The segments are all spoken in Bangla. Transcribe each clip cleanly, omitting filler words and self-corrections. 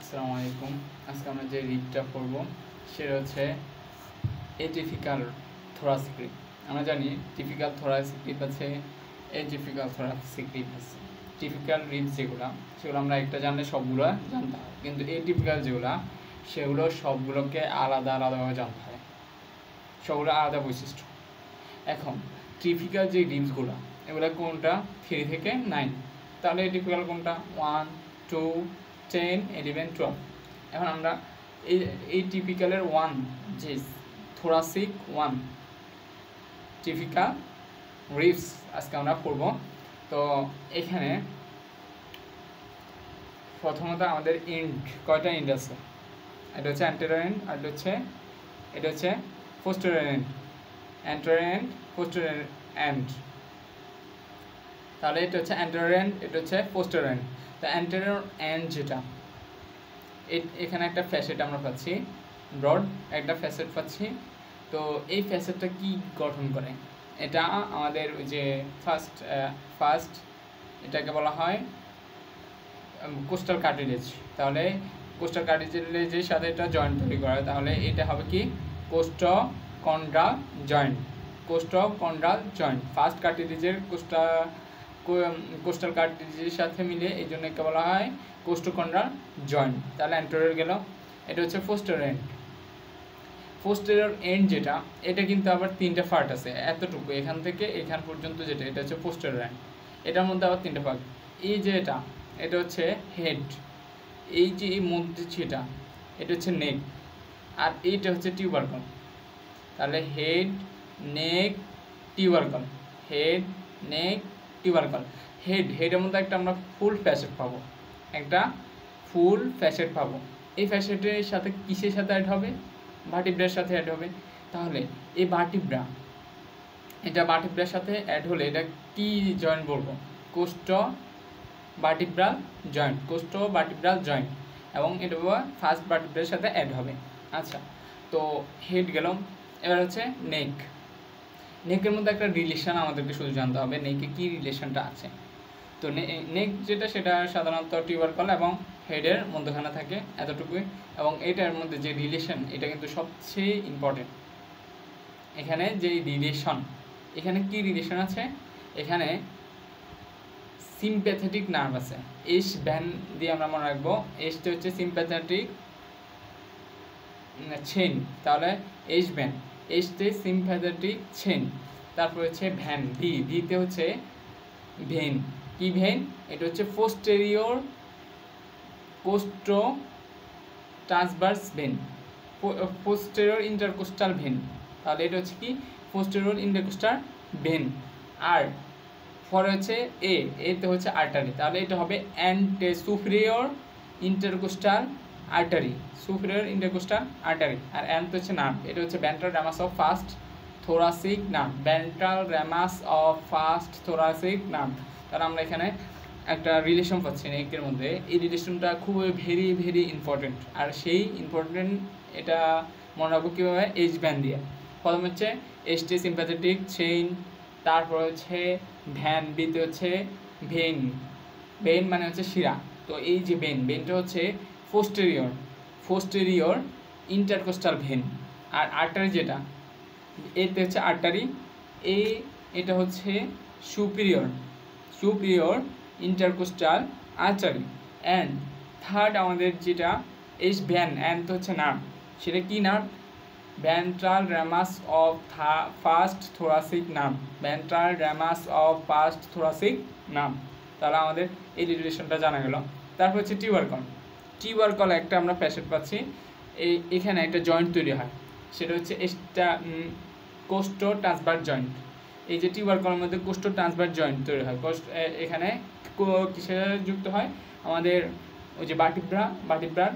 আসসালামু আলাইকুম। আজকে আমরা যে রিডটা পড়ব সেটা হচ্ছে এটিপিক্যাল থোরাসিক রিব। আমরা জানি টিপিক্যাল থোরাসিক রিব আছে, এটিপিক্যাল থোরাসিক রিব আছে। টিপিক্যাল রিব সেগুলো আমরা একটা জানলে সবগুলো জানতে হয়, কিন্তু এটিপিক্যাল যেগুলো সেগুলো সবগুলোকে আলাদা আলাদাভাবে জানতে হয়, সবগুলো আলাদা বৈশিষ্ট্য। এখন টিপিক্যাল যে রিবসগুলো এগুলো কোনটা 3 থেকে 9, তাহলে এটিপিক্যাল কোনটা 1, 2, 10, 11, 12। এখন আমরা এই টিপিক্যালের 1 যে থোরাসিক 1 টিপিক্যাল রিবস আজকে আমরা পড়ব। তো এখানে প্রথমত আমাদের এন্ড কয়টা এন্ড আছে, এটা হচ্ছে অ্যান্টেরিয়র এন্ড, আর এটা হচ্ছে posterior end. Anterior end, posterior end, তাহলে এটা হচ্ছে অ্যান্টেরিয়র এন্ড, এটা হচ্ছে পোস্টেরিয়র এন্ড। তো অ্যান্টেরিয়র এন্ড যেটা, এখানে একটা ফ্যাসেট আমরা পাচ্ছি, ব্রড একটা ফ্যাসেট পাচ্ছি। তো এই ফ্যাসেটটা কি গঠন করে, এটা আমাদের ওই যে ফার্স্ট এটাকে বলা হয় কোস্টাল কার্টিলেজ। তাহলে কোস্টাল কার্টিলেজের সাথে এটা জয়েন্ট তৈরি করে, তাহলে এটা হবে কি কোস্টোকন্ড্রাল জয়েন্ট। কোস্টোকন্ড্রাল জয়েন্ট ফার্স্ট কার্টিলেজের কোস্টাল কার্টিলেজের সাথে মিলে, এই জন্য একে বলা হয় কোস্টোকন্ড্রাল জয়েন্ট। তাহলে অ্যান্টেরিয়র গেল, এটা হচ্ছে পোস্টেরিয়র এন্ড। পোস্টেরিয়র এন্ড যেটা, এটা কিন্তু আবার 3টা পার্ট আছে, এতটুকু এখান থেকে এখান পর্যন্ত যেটা, এটা হচ্ছে পোস্টেরিয়র এন্ড। এটার মধ্যে আবার 3টা পার্ট। এই যে এটা হচ্ছে হেড, এই যে এই মধ্যে যেটা, এটা হচ্ছে নেক, আর এইটা হচ্ছে টিউবারকল। তাহলে হেড, নেক, টিউবারকল, হেড, নেক, টিউবারকল। হেডের মধ্যে একটা আমরা ফুল ফ্যাসেট পাবো, একটা ফুল ফ্যাসেট পাবো। এই ফ্যাসেটের সাথে কিসের সাথে অ্যাড হবে, ভার্টিব্রার সাথে অ্যাড হবে। তাহলে এই ভার্টিব্রা, এটা ভার্টিব্রার সাথে অ্যাড হলে এটা কি জয়েন্ট বলবো, কোস্টো ভার্টিব্রাল জয়েন্ট, কোস্টো ভার্টিব্রাল জয়েন্ট, এবং এটা ফার্স্ট ভার্টিব্রার সাথে অ্যাড হবে। আচ্ছা, তো হেড গেল, এবার হচ্ছে নেক। নেকের মধ্যে একটা রিলেশন আমাদেরকে শুধু জানতে হবে, নেকে কী রিলেশনটা আছে। তো নেক যেটা, সেটা সাধারণত টিউবারকল এবং হেডের মধ্যখানে থাকে, এতটুকুই। এবং এটার মধ্যে যে রিলেশন, এটা কিন্তু সবচেয়ে ইম্পর্টেন্ট। এখানে যে রিলেশন, এখানে কি রিলেশন আছে, এখানে সিম্প্যাথেটিক নার্ভ আছে। এস ভ্যান দিয়ে আমরা মনে রাখবো, এসটা হচ্ছে সিম্প্যাথেটিক চেইন। তাহলে এস ভ্যান, এসতে সিম্প্যাথেটিক চেইন। তারপর হচ্ছে ভ্যান, ভিতে হচ্ছে ভেন। কি ভেন, এটা হচ্ছে posterior costotransverse vein, posterior intercostal vein. তাহলে এটা হচ্ছে কি পোস্টেরিয়র ইন্টারকোস্টাল ভেন। আর পরে হচ্ছে এতে হচ্ছে আর্টারি, তাহলে এটা হবে superior intercostal artery, superior intercostal artery. আর এন্ড হচ্ছে নার্ভ, এটা হচ্ছে ventral ramus of first thoracic nerve, ventral ramus of first thoracic nerve. তাহলে আমরা এখানে একটা রিলেশন পাচ্ছি নেকের মধ্যে, এই রিলেশনটা খুবই ভেরি ভেরি ইম্পর্টেন্ট। আর সেই ইম্পর্টেন্ট এটা মনে রাখবো কীভাবে, এইচ ব্যান্ড দিয়ে। প্রথম হচ্ছে এসটি সিম্প্যাথেটিক চেইন, তারপর হচ্ছে ভ্যান, বিতে হচ্ছে ভেন, ভেন মানে হচ্ছে শিরা। তো এই যে ভেনটা হচ্ছে পোস্টেরিয়র ইন্টারকোস্টাল ভেন। আর আর্টারি যেটা, এতে হচ্ছে আর্টারি, এটা হচ্ছে superior intercostal artery. And third আমাদের যেটা এস ভ্যান, অ্যান্ড তো হচ্ছে নার্ভ, সেটা কি nerve, ventral ramus of first thoracic nerve, ventral ramus of first thoracic nerve. তাহলে আমাদের এই রিলেশনটা জানা গেল। তারপর হচ্ছে টিউবারকল একটা আমরা প্যাসেট পাচ্ছি, এখানে একটা জয়েন্ট তৈরি হয়, সেটা হচ্ছে কোস্টো ট্রান্সভার্স জয়েন্ট। এই যে টিউবারকলের মধ্যে কোস্টো ট্রান্সভার্স জয়েন্ট তৈরি হয়, এখানে কিসের যুক্ত হয়, আমাদের ওই যে ভার্টিব্রার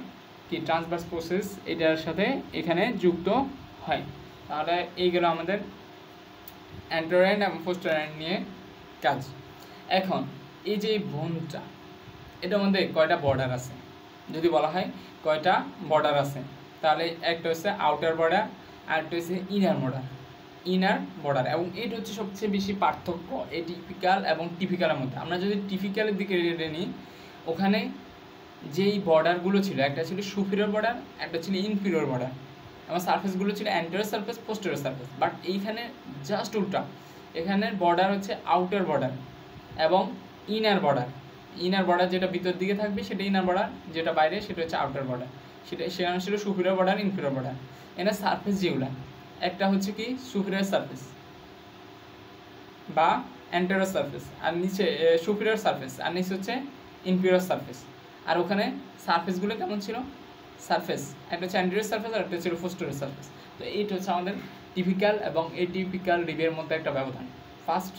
কি ট্রান্সভার্স প্রসেস, এটার সাথে এখানে যুক্ত হয়। তাহলে এইগুলো আমাদের অ্যান্টেরিয়র এন্ড এবং পোস্টেরিয়র এন্ড নিয়ে কাজ। এখন এই যে বোনটা, এটার মধ্যে কয়টা বর্ডার আছে, যদি বলা হয় কয়টা বর্ডার আছে, তাহলে একটা হচ্ছে আউটার বর্ডার, আর একটা হচ্ছে ইনার বর্ডার। এবং এটা হচ্ছে সবচেয়ে বেশি পার্থক্য এটিপিক্যাল এবং টিপিক্যালের মধ্যে। আমরা যদি টিপিক্যালের দিকে নিই, ওখানে যেই বর্ডারগুলো ছিল, একটা ছিল সুপিরিয়র বর্ডার, একটা ছিল ইনফিরিয়র বর্ডার, এবং সারফেসগুলো ছিল anterior surface, posterior surface. But এইখানে জাস্ট উল্টা, এখানের বর্ডার হচ্ছে আউটার বর্ডার এবং ইনার বর্ডার। ইনার বর্ডার যেটা ভিতর দিকে থাকবে সেটা ইনার বর্ডার, যেটা বাইরে সেটা হচ্ছে আউটার বর্ডার। সেখানে ছিল সুপিরিয়র বর্ডার, ইনফিরিয়র বর্ডার। এনার সারফেস যেগুলো, একটা হচ্ছে কি সুপিরিয়র সারফেস বা অ্যান্টেরিয়র সারফেস, আর নিচে সুপিরিয়র সারফেস, আর নিচে হচ্ছে ইনফিরিয়র সারফেস। আর ওখানে সারফেসগুলো কেমন ছিল, সারফেস একটা হচ্ছে অ্যান্টেরিয়র সারফেস আর একটা ছিল পোস্টেরিয়র সারফেস। তো এইটা হচ্ছে আমাদের টিপিক্যাল এবং এটিপিক্যাল রিভের মধ্যে একটা ব্যবধান। ফার্স্ট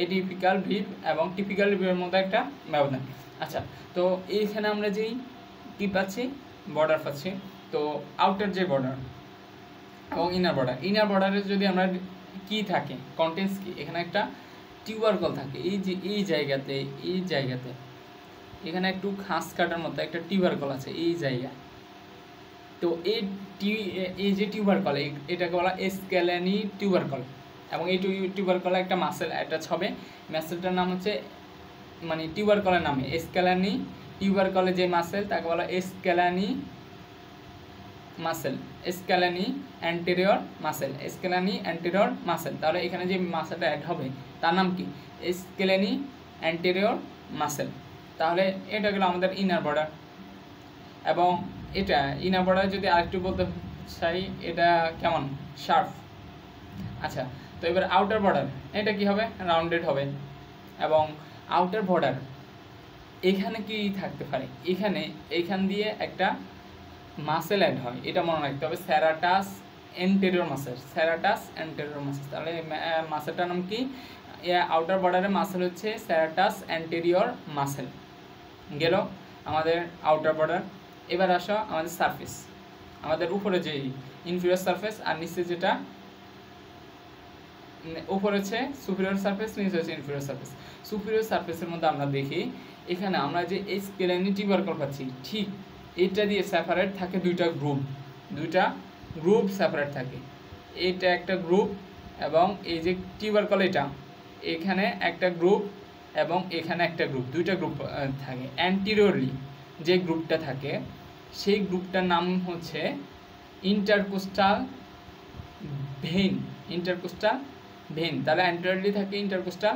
এটিপিক্যাল রিভ এবং টিপিক্যাল রিভের মধ্যে একটা ব্যবধান। আচ্ছা, তো এইখানে আমরা যেই কী পাচ্ছি, বর্ডার পাচ্ছি। তো আউটার যে বর্ডার এবং ইনার বর্ডার, ইনার বর্ডারে যদি আমরা কি থাকে, কন্টেন্টস কি, এখানে একটা টিউবারকল থাকে এই জায়গাতে এখানে একটু খাস কাটার মতো একটা টিউবারকল আছে এই জায়গায়। তো এই যে টিউবারকল, এটাকে বলা স্ক্যালানি টিউবারকল, এবং এই টিউবারকলে একটা মাসেল অ্যাটাচ হবে। মাসেলটার নাম হচ্ছে, মানে টিউবারকলের নামে স্ক্যালানি, টিউবারকলে যে মাসেল তাকে বলা scaleni muscle, scaleni anterior muscle, scaleni anterior muscle. তাহলে এখানে যে মাসেলটা অ্যাড হবে তার নাম কি, স্ক্যালানি অ্যান্টেরিয়র মাসেল। তাহলে এটা গেল আমাদের ইনার বর্ডার। এবং এটা ইনার বর্ডার যদি আরেকটু বলতে চাই, এটা কেমন, শার্প। আচ্ছা, তো এবার আউটার বর্ডার, এটা কি হবে, রাউন্ডেড হবে। এবং আউটার বর্ডার এখানে কি থাকতে পারে, এইখান দিয়ে একটা মাসেল অ্যাড হয়, এটা মনে রাখতে হবে, স্যারাটাস অ্যান্টেরিয়র মাসেল, স্যারাটাস অ্যান্টেরিয়র মাসেল। তাহলে মাসেলটার নাম কি, আউটার বর্ডারের মাসেল হচ্ছে স্যারাটাস অ্যান্টেরিয়র মাসেল। গেল আমাদের আউটার বর্ডার। এবার আসো আমাদের সারফেস, আমাদের উপরে যে ইনফিরিয়র সারফেস আর নিচে যেটা, উপরে হচ্ছে সুপিরিয়র সারফেস, নিচে হচ্ছে ইনফিরিয়র সারফেস। সুপিরিয়র সারফেসের মধ্যে আমরা দেখি এখানে আমরা যে স্ক্যালানি টিউবারকল পাচ্ছি, ঠিক এটা দিয়ে সেপারেট থাকে দুইটা গ্রুপ সেপারেট থাকে। এটা একটা গ্রুপ এবং এই যে টিউবারকল, এটা এখানে একটা গ্রুপ এবং এখানে একটা গ্রুপ, দুইটা গ্রুপ থাকে। অ্যান্টিরিয়রলি যে গ্রুপটা থাকে সেই গ্রুপটার নাম হচ্ছে ইন্টারকোস্টাল ভেইন, ইন্টারকোস্টাল ভেইন। তাহলে অ্যান্টিরিয়রলি থাকে ইন্টারকোস্টাল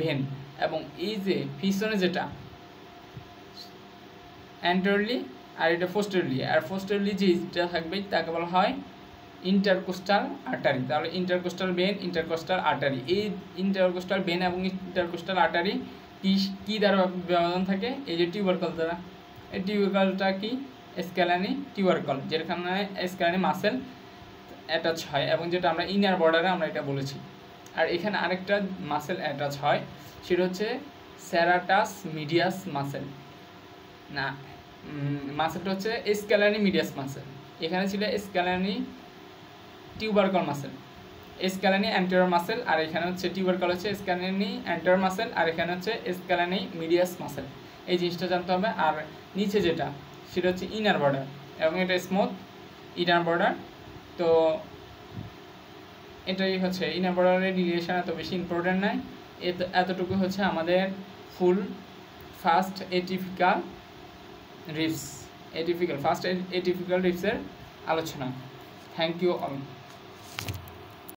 ভেইন, এবং এই যে পিছনে যেটা অ্যান্টিরিয়রলি আর এটা পোস্টেরিয়রলি, আর পোস্টেরিয়রলি যেটা থাকবে তাকে বলা হয় ইন্টারকোস্টাল আর্টারি। তাহলে ইন্টারকোস্টাল ভেইন, ইন্টারকোস্টাল আর্টারি, এই ইন্টারকোস্টাল ভেইন এবং ইন্টারকোস্টাল আর্টারি কি দ্বারা ব্যবধান থাকে, এই যে টিউবারকল দ্বারা। এই টিউবারকলটা কি, স্ক্যালানি টিউবারকল, যেখানে স্ক্যালানি মাসেল অ্যাটাচ হয়, এবং যেটা আমরা ইনার বর্ডারে আমরা এটা বলেছি। আর এখানে আরেকটা মাসেল অ্যাটাচ হয়, সেটা হচ্ছে স্যারাটাস মিডিয়াস মাসেল, না মাসেলটা হচ্ছে স্ক্যালানি মিডিয়াস মাসেল। এখানে ছিল স্ক্যালানি tubercle muscle, scaleni anterior muscle, আর এখানে হচ্ছে টিউবারকল হচ্ছে স্ক্যালানি অ্যান্টেরিয়র মাসেল, আর এখানে হচ্ছে স্ক্যালানি মিডিয়াস মাসেল। এই জিনিসটা জানতে হবে। আর নিচে যেটা সেটা হচ্ছে ইনার বর্ডার, এবং এটা স্মুথ ইনার বর্ডার। তো এটাই হচ্ছে ইনার বর্ডারের রিলেশন, এত বেশি ইম্পর্টেন্ট নয়। এতটুকু হচ্ছে আমাদের full first atypical ribs, first atypical রিভসের আলোচনা। Thank you all.